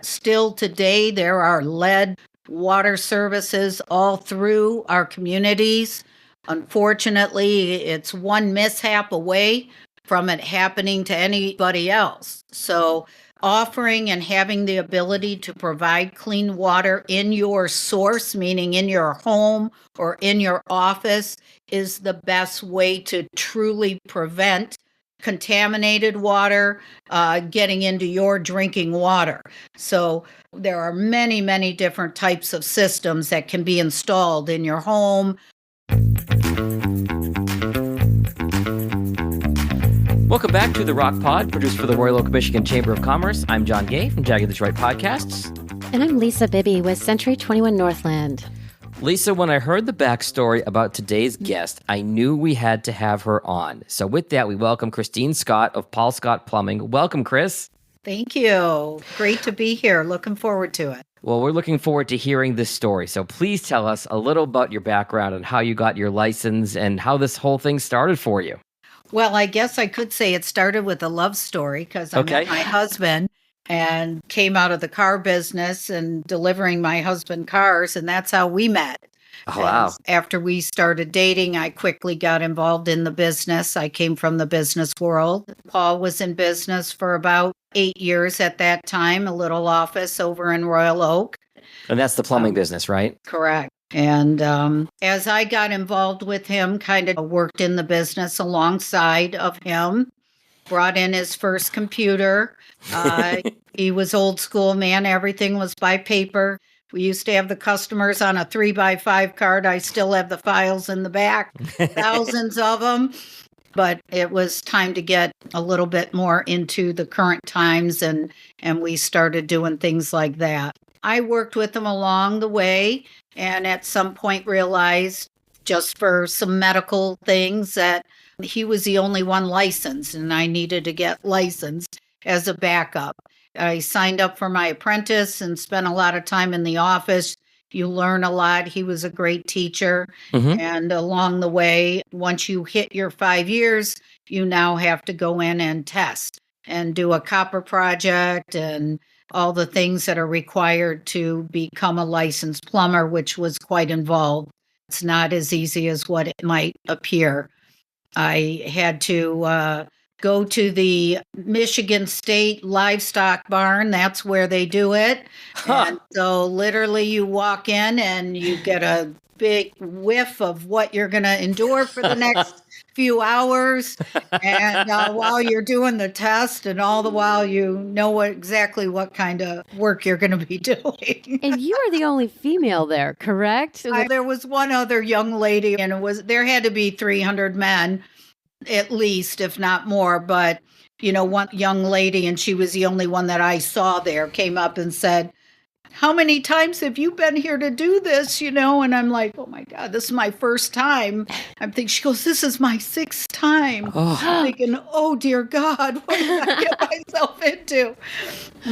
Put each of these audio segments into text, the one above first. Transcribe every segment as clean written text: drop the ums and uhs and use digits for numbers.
Still today, there are lead water services all through our communities. Unfortunately, it's one mishap away from it happening to anybody else. So, offering and having the ability to provide clean water in your source, meaning in your home or in your office, is the best way to truly prevent contaminated water getting into your drinking water. So there are many, many different types of systems that can be installed in your home. Welcome back to The Rock Pod, produced for the Royal Oak, Michigan Chamber of Commerce. I'm John Gay from Jagged Edge Right Podcasts. And I'm Lisa Bibby with Century 21 Northland. Lisa, when I heard the backstory about today's guest, I knew we had to have her on. So with that, we welcome Christine Scott of Paul Scott Plumbing. Welcome, Chris. Thank you. Great to be here. Looking forward to it. Well, we're looking forward to hearing this story. So please tell us a little about your background and how you got your license and how this whole thing started for you. Well, I guess I could say it started with a love story because I met my husband and came out of the car business and delivering my husband cars, and that's how we met. Oh, wow. And after we started dating, I quickly got involved in the business. I came from the business world. Paul was in business for about 8 years at that time, a little office over in Royal Oak. And that's the plumbing business, right? Correct. And as I got involved with him, kind of worked in the business alongside of him, brought in his first computer. He was old school, man. Everything was by paper. We used to have the customers on a 3x5 card. I still have the files in the back, thousands of them. But it was time to get a little bit more into the current times, and we started doing things like that. I worked with him along the way, and at some point realized, just for some medical things, that he was the only one licensed, and I needed to get licensed as a backup. I signed up for my apprentice and spent a lot of time in the office. You learn a lot. He was a great teacher. Mm-hmm. And along the way, once you hit your 5 years, you now have to go in and test and do a copper project and all the things that are required to become a licensed plumber, which was quite involved. It's not as easy as what it might appear. I had to go to the Michigan State Livestock Barn. That's where they do it. Huh. And so literally you walk in and you get a big whiff of what you're going to endure for the next few hours. And while you're doing the test, and all the while you know exactly what kind of work you're going to be doing. And you are the only female there, correct? There was one other young lady, and there had to be 300 men at least, if not more. But, one young lady, and she was the only one that I saw there, came up and said, "How many times have you been here to do this?" And I'm like, oh my God, this is my first time. I'm thinking, she goes, "This is my 6th time." Oh. I'm thinking, oh dear God, what did I get myself into?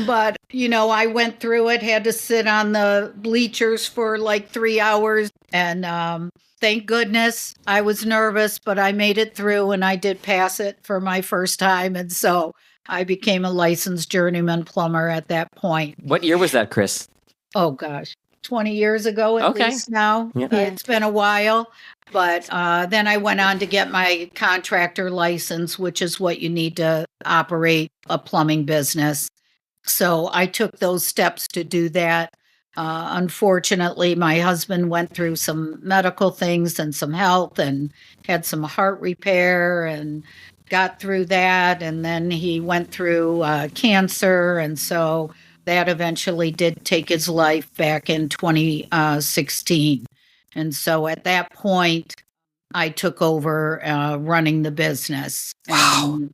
But, I went through it, had to sit on the bleachers for like 3 hours. And thank goodness, I was nervous, but I made it through, and I did pass it for my first time. And so I became a licensed journeyman plumber at that point. What year was that, Chris? Oh, gosh, 20 years ago at least now. Yeah. It's been a while. But then I went on to get my contractor license, which is what you need to operate a plumbing business. So I took those steps to do that. Unfortunately, my husband went through some medical things and some health and had some heart repair and got through that. And then he went through cancer. And so that eventually did take his life back in 2016. And so at that point, I took over running the business. Wow. And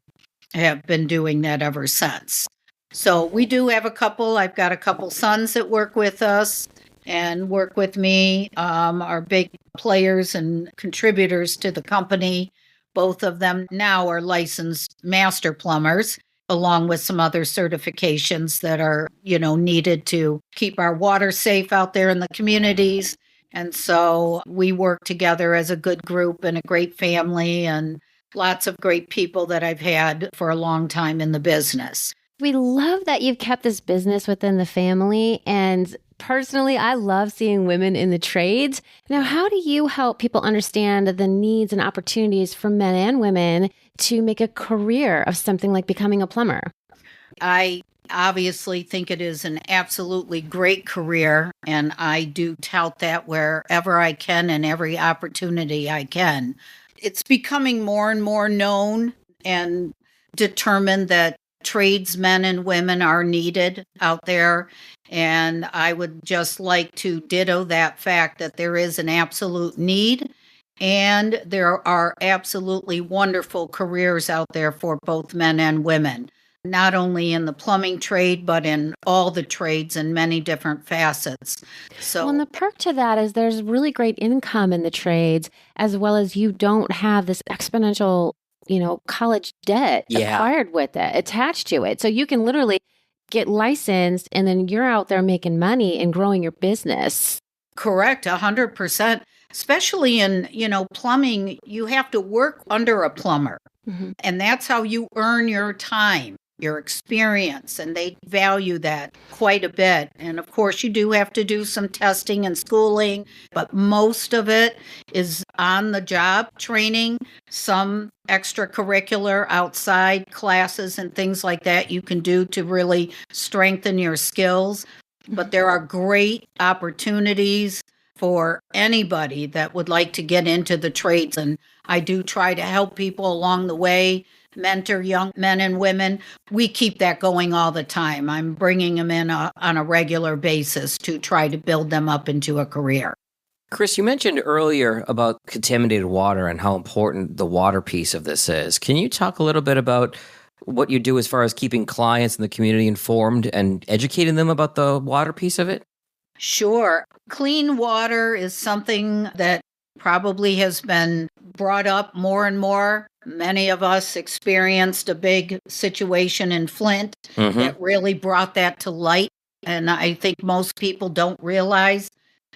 have been doing that ever since. So we do have I've got a couple sons that work with us and work with me, are big players and contributors to the company. Both of them now are licensed master plumbers, along with some other certifications that are, needed to keep our water safe out there in the communities. And so we work together as a good group and a great family, and lots of great people that I've had for a long time in the business. We love that you've kept this business within the family. And personally, I love seeing women in the trades. Now, how do you help people understand the needs and opportunities for men and women to make a career of something like becoming a plumber? I obviously think it is an absolutely great career, and I do tout that wherever I can and every opportunity I can. It's becoming more and more known and determined that tradesmen and women are needed out there. And I would just like to ditto that fact that there is an absolute need. And there are absolutely wonderful careers out there for both men and women, not only in the plumbing trade, but in all the trades in many different facets. Well, and the perk to that is there's really great income in the trades, as well as you don't have this exponential, college debt acquired with it, attached to it. So you can literally get licensed and then you're out there making money and growing your business. Correct, 100%. Especially in, plumbing, you have to work under a plumber. Mm-hmm. And that's how you earn your time, your experience, and they value that quite a bit. And of course, you do have to do some testing and schooling, but most of it is on the job training, some extracurricular outside classes and things like that you can do to really strengthen your skills. But there are great opportunities for anybody that would like to get into the trades. And I do try to help people along the way, mentor young men and women. We keep that going all the time. I'm bringing them in on a regular basis to try to build them up into a career. Chris, you mentioned earlier about contaminated water and how important the water piece of this is. Can you talk a little bit about what you do as far as keeping clients in the community informed and educating them about the water piece of it? Sure. Clean water is something that probably has been brought up more and more. Many of us experienced a big situation in Flint that really brought that to light. And I think most people don't realize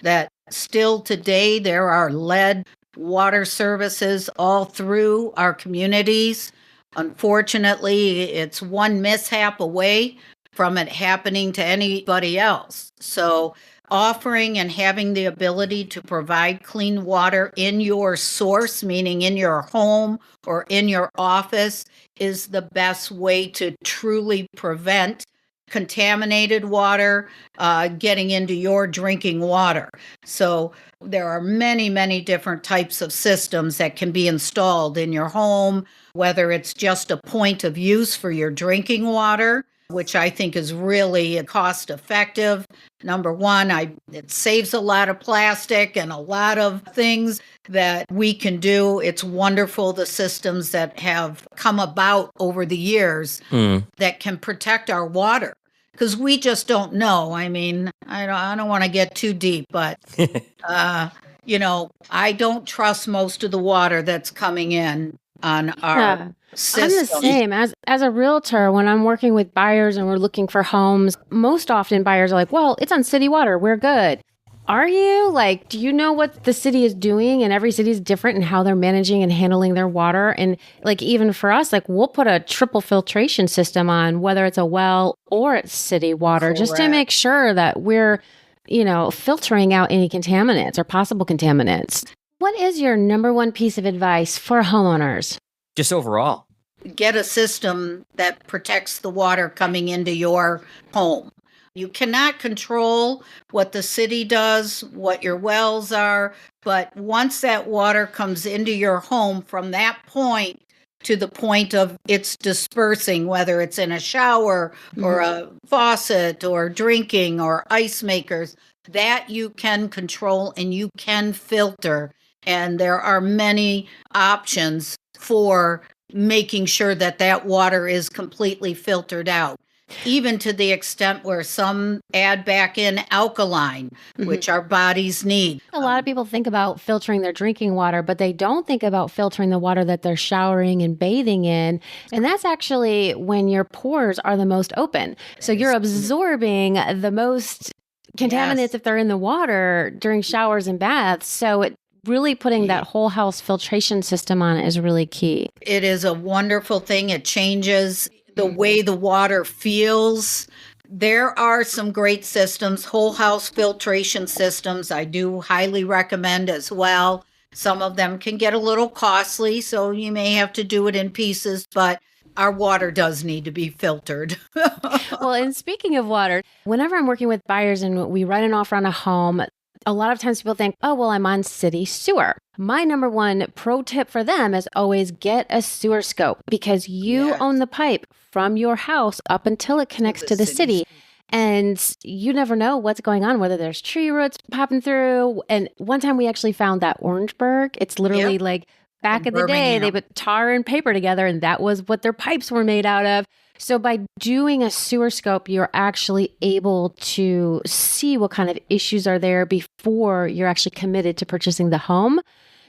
that still today there are lead water services all through our communities. Unfortunately, it's one mishap away from it happening to anybody else. So offering and having the ability to provide clean water in your source, meaning in your home or in your office, is the best way to truly prevent contaminated water getting into your drinking water. So there are many, many different types of systems that can be installed in your home, whether it's just a point of use for your drinking water, which I think is really cost effective. Number one, it saves a lot of plastic and a lot of things that we can do. It's wonderful, the systems that have come about over the years that can protect our water, because we just don't know. I mean, I don't want to get too deep, but I don't trust most of the water that's coming in on our system. I'm the same. As a realtor, when I'm working with buyers and we're looking for homes, most often buyers are like, well, it's on city water, we're good. Are you? Like, do you know what the city is doing? And every city is different in how they're managing and handling their water. And like, even for us, like, we'll put a triple filtration system on, whether it's a well or it's city water, just to make sure that we're, filtering out any contaminants or possible contaminants. What is your number one piece of advice for homeowners? Just overall. Get a system that protects the water coming into your home. You cannot control what the city does, what your wells are, but once that water comes into your home, from that point to the point of it's dispersing, whether it's in a shower or a faucet or drinking or ice makers, that you can control and you can filter. And there are many options for making sure that that water is completely filtered out, even to the extent where some add back in alkaline, which our bodies need. A lot of people think about filtering their drinking water, but they don't think about filtering the water that they're showering and bathing in. And that's actually when your pores are the most open. So you're absorbing the most contaminants if they're in the water during showers and baths. So really putting that whole house filtration system on it is really key. It is a wonderful thing. It changes the way the water feels. There are some great systems, whole house filtration systems. I do highly recommend as well. Some of them can get a little costly, so you may have to do it in pieces, but our water does need to be filtered. Well, and speaking of water, whenever I'm working with buyers and we write an offer on a home, a lot of times people think, oh, well, I'm on city sewer. My number one pro tip for them is always get a sewer scope, because you own the pipe from your house up until it connects to the city. And you never know what's going on, whether there's tree roots popping through. And one time we actually found that Orangeburg. It's literally like back in the day, they put tar and paper together, and that was what their pipes were made out of. So by doing a sewer scope, you're actually able to see what kind of issues are there before you're actually committed to purchasing the home.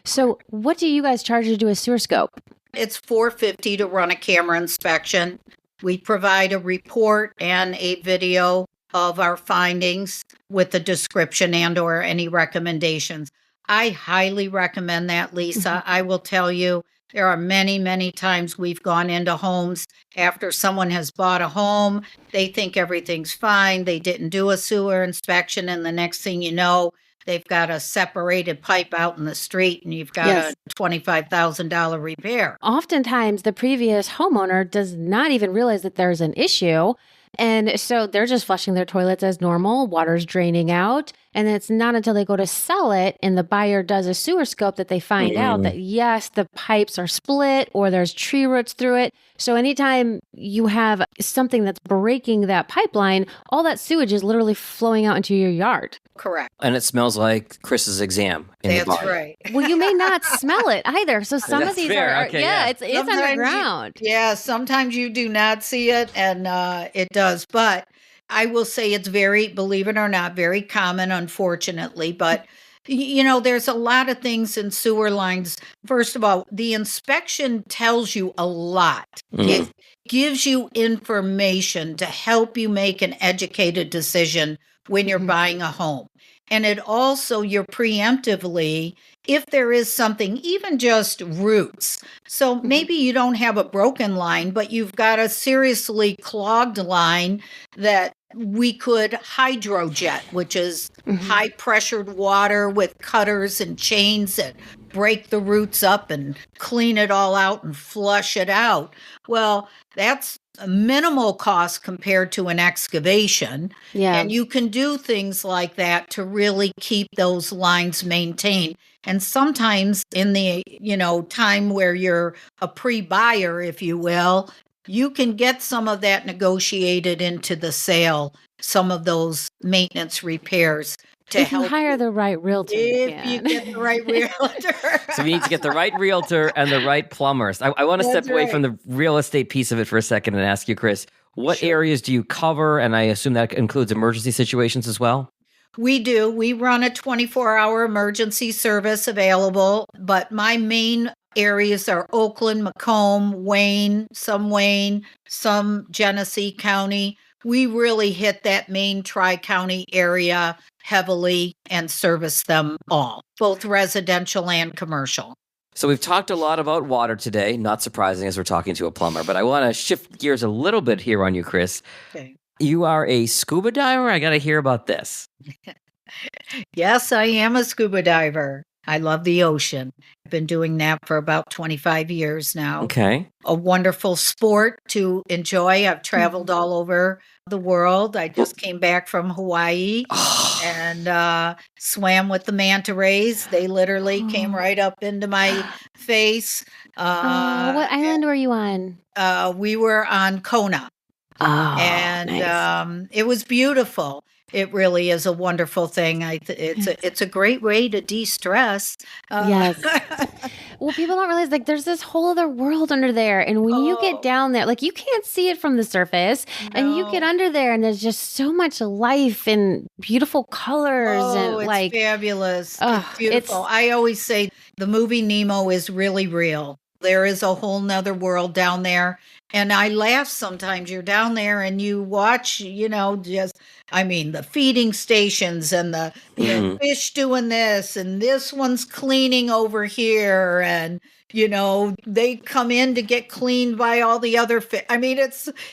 So what do you guys charge to do a sewer scope? It's $450 to run a camera inspection. We provide a report and a video of our findings with a description and or any recommendations. I highly recommend that, Lisa. I will tell you, there are many, many times we've gone into homes after someone has bought a home. They think everything's fine. They didn't do a sewer inspection. And the next thing you know, they've got a separated pipe out in the street and you've got a $25,000 repair. Oftentimes, the previous homeowner does not even realize that there's an issue. And so they're just flushing their toilets as normal, water's draining out. And it's not until they go to sell it and the buyer does a sewer scope that they find out that, yes, the pipes are split or there's tree roots through it. So anytime you have something that's breaking that pipeline, all that sewage is literally flowing out into your yard. Correct. And it smells like Chris's exam in the barn. Right. Well, you may not smell it either. So some of these are, it's underground. Sometimes you do not see it, and it does. But I will say it's very, believe it or not, very common, unfortunately. But, you know, there's a lot of things in sewer lines. First of all, the inspection tells you a lot. It gives you information to help you make an educated decision when you're buying a home. And it also, you're preemptively, if there is something, even just roots. So maybe you don't have a broken line, but you've got a seriously clogged line that we could hydrojet, which is high pressured water with cutters and chains that break the roots up and clean it all out and flush it out. Well, that's a minimal cost compared to an excavation. And you can do things like that to really keep those lines maintained. And sometimes in the, time where you're a pre-buyer, if you will, you can get some of that negotiated into the sale, some of those maintenance repairs. If you hire the right realtor. If you get the right realtor. So we need to get the right realtor and the right plumbers. I want to step away from the real estate piece of it for a second and ask you, Chris, what areas do you cover? And I assume that includes emergency situations as well? We do. We run a 24-hour emergency service available, but my main areas are Oakland, Macomb, Wayne, some Genesee County. We really hit that main tri-county area heavily and service them all, both residential and commercial. So we've talked a lot about water today, not surprising as we're talking to a plumber, but I want to shift gears a little bit here on you, Chris. Okay. You are a scuba diver? I got to hear about this. Yes, I am a scuba diver. I love the ocean. I've been doing that for about 25 years now. Okay. A wonderful sport to enjoy. I've traveled all over the world. I just came back from Hawaii and swam with the manta rays. They literally came right up into my face. What island were you on? We were on Kona. And nice. It was beautiful. It really is a wonderful thing. It's a great way to de-stress. Yes. Well, people don't realize there's this whole other world under there, and when you get down there, you can't see it from the surface, and you get under there, and there's just so much life and beautiful colors, and it's fabulous. It's beautiful. It's, I always say the movie Nemo is really real. There is a whole nother world down there. And I laugh sometimes. You're down there and you watch, the feeding stations and the fish doing this and this one's cleaning over here. And, they come in to get cleaned by all the other fish. I mean,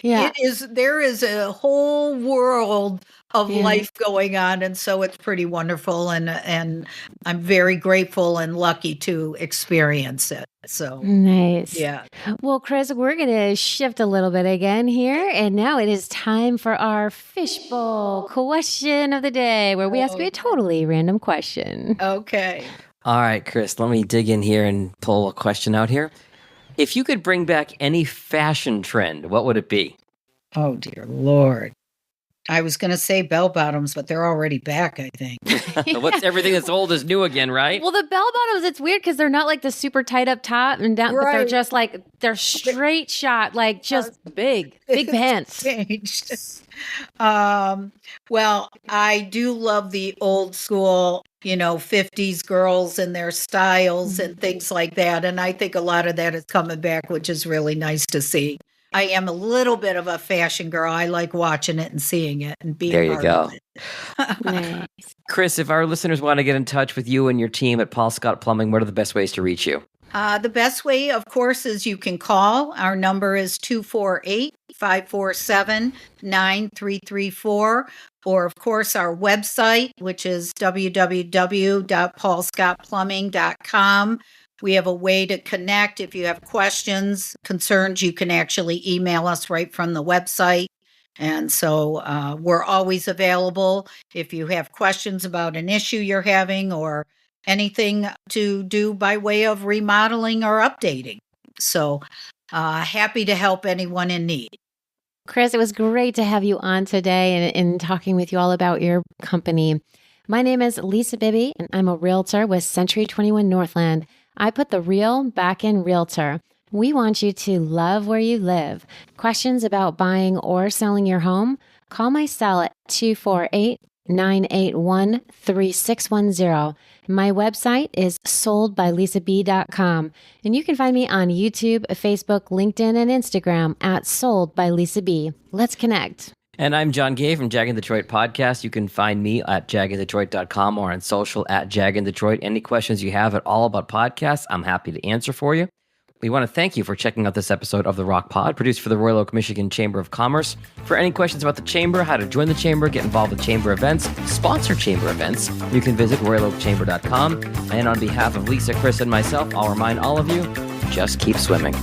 there is a whole world of life going on. And so it's pretty wonderful. And I'm very grateful and lucky to experience it. So nice. Yeah. Well, Chris, we're going to shift a little bit again here. And now it is time for our Fishbowl question of the day, where we ask you a totally random question. Okay. All right, Chris, let me dig in here and pull a question out here. If you could bring back any fashion trend, what would it be? Oh, dear Lord. I was going to say bell bottoms, but they're already back, I think. What's everything that's old is new again, right? Well, the bell bottoms, it's weird because they're not like the super tight up top and down, but they're just like, they're straight shot, like just big pants. Changed. Well, I do love the old school, 50s girls and their styles and things like that. And I think a lot of that is coming back, which is really nice to see. I am a little bit of a fashion girl. I like watching it and seeing it and being part of it. Nice. Chris, if our listeners want to get in touch with you and your team at Paul Scott Plumbing, what are the best ways to reach you? The best way, of course, is you can call. Our number is 248-547-9334. Or, of course, our website, which is www.paulscottplumbing.com. We have a way to connect. If you have questions, concerns, you can actually email us right from the website. And so we're always available. If you have questions about an issue you're having or anything to do by way of remodeling or updating. So happy to help anyone in need. Chris, it was great to have you on today and talking with you all about your company. My name is Lisa Bibby, and I'm a realtor with Century 21 Northland. I put the real back in realtor. We want you to love where you live. Questions about buying or selling your home? Call my cell at 248-981-3610. My website is soldbylisab.com. And you can find me on YouTube, Facebook, LinkedIn, and Instagram at Sold by Lisa B. Let's connect. And I'm John Gay from Jagged Detroit Podcast. You can find me at jaggeddetroit.com or on social at Jagged Detroit. Any questions you have at all about podcasts, I'm happy to answer for you. We want to thank you for checking out this episode of The Rock Pod, produced for the Royal Oak, Michigan Chamber of Commerce. For any questions about the Chamber, how to join the Chamber, get involved with Chamber events, sponsor Chamber events, you can visit royaloakchamber.com. And on behalf of Lisa, Chris, and myself, I'll remind all of you, just keep swimming.